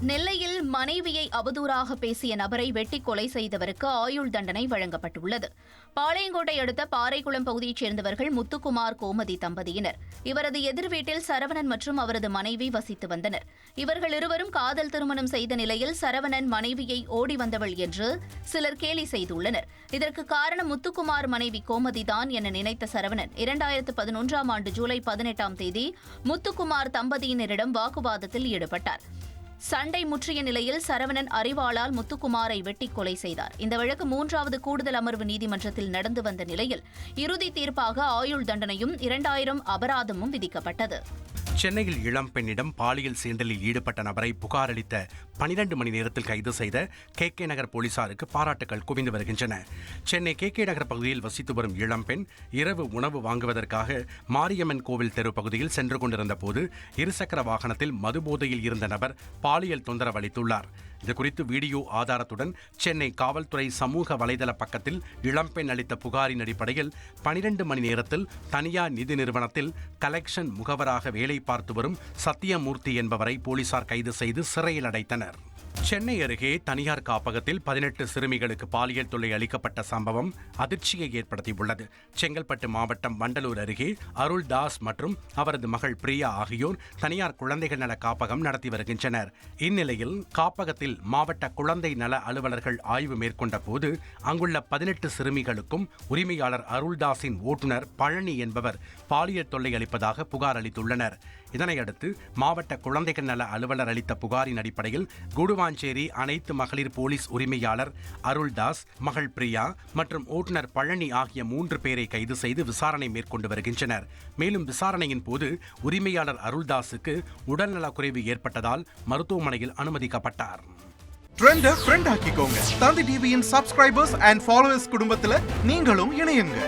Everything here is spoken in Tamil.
நெல்லையில் மனைவியை அவதூறாக பேசிய நபரை வெட்டி கொலை செய்தவருக்கு ஆயுள் தண்டனை வழங்கப்பட்டுள்ளது. பாளையங்கோட்டை அடுத்த பாறைக்குளம் பகுதியைச் சேர்ந்தவர்கள் முத்துக்குமார் கோமதி தம்பதியினர். இவரது எதிர் வீட்டில் சரவணன் மற்றும் அவரது மனைவி வசித்து வந்தனர். இவர்கள் இருவரும் காதல் திருமணம் செய்த நிலையில் சரவணன் மனைவியை ஓடி வந்தவள் என்று சிலர் கேலி செய்துள்ளனர். இதற்கு காரணம் முத்துக்குமார் மனைவி கோமதிதான் என நினைத்த சரவணன் 2011ஆம் ஆண்டு ஜூலை 18ஆம் தேதி முத்துக்குமார் தம்பதியினரிடம் வாக்குவாதத்தில் ஈடுபட்டார். சண்டை முற்றிய நிலையில் சரவணன் அரிவாளால் முத்துக்குமாரை வெட்டி கொலை செய்தார். இந்த வழக்கு 3வது கூடுதல் அமர்வு நீதிமன்றத்தில் நடந்து வந்த நிலையில் இறுதி தீர்ப்பாக ஆயுள் தண்டனையும் 2000 அபராதமும் விதிக்கப்பட்டது. சென்னையில் இளம் பெண்ணிடம் பாலியல் சீண்டலில் ஈடுபட்ட நபரை புகார் அளித்த 12 மணி நேரத்தில் கைது செய்த KK நகர் போலீசாருக்கு பாராட்டுகள் குவிந்து வருகின்றன. சென்னை KK நகர் பகுதியில் வசித்து வரும் இளம் பெண் இரவு உணவு வாங்குவதற்காக மாரியம்மன் கோவில் தெரு பகுதியில் சென்று கொண்டிருந்த போது இருசக்கர வாகனத்தில் மதுபோதையில் இருந்த நபர் பாலியல் தொந்தரவு அளித்துள்ளார். இதுகுறித்து வீடியோ ஆதாரத்துடன் சென்னை காவல்துறை சமூக வலைதள பக்கத்தில் இளம்பெண் அளித்த புகாரின் அடிப்படையில் 12 மணி நேரத்தில் தனியார் நிதி நிறுவனத்தில் கலெக்ஷன் முகவராக வேலை பார்த்து வரும் சத்தியமூர்த்தி என்பவரை போலீசார் கைது செய்து சிறையில் அடைத்தனர். சென்னை அருகே தனியார் காப்பகத்தில் 18 சிறுமிகளுக்கு பாலியல் தொல்லை அளிக்கப்பட்ட சம்பவம் அதிர்ச்சியை ஏற்படுத்தியுள்ளது. செங்கல்பட்டு மாவட்டம் வண்டலூர் அருகே அருள்தாஸ் மற்றும் அவரது மகள் பிரியா ஆகியோர் தனியார் குழந்தைகள் நல காப்பகம் நடத்தி வருகின்றனர். இந்நிலையில் காப்பகத்தில் மாவட்ட குழந்தை நல அலுவலர்கள் ஆய்வு மேற்கொண்ட போது அங்குள்ள 18 சிறுமிகளுக்கும் உரிமையாளர் அருள்தாஸின் ஓட்டுநர் பழனி என்பவர் பாலியல் தொல்லை அளிப்பதாக புகார் அளித்துள்ளனர். இதனையடுத்து மாவட்ட குழந்தைகள் நல அலுவலர் அளித்த புகாரின் அடிப்படையில் கூடுவாஞ்சேரி அனைத்து மகளிர் போலீஸ் உரிமையாளர் அருள்தாஸ், மகள் பிரியா மற்றும் ஓட்டுநர் பழனி ஆகிய 3 பேரை கைது செய்து விசாரணை மேற்கொண்டு வருகின்றனர். மேலும் விசாரணையின் போது உரிமையாளர் அருள்தாஸுக்கு உடல்நலக்குறைவு ஏற்பட்டதால் மருத்துவமனையில் அனுமதிக்கப்பட்டார். ட்ரெண்டை ஃப்ரெண்ட் ஆக்கிக்கோங்க. தந்தி டிவியின் சப்ஸ்கிரைபர்ஸ் அண்ட் ஃபாலோவர்ஸ் குடும்பத்தில் நீங்களும் இணையுங்க.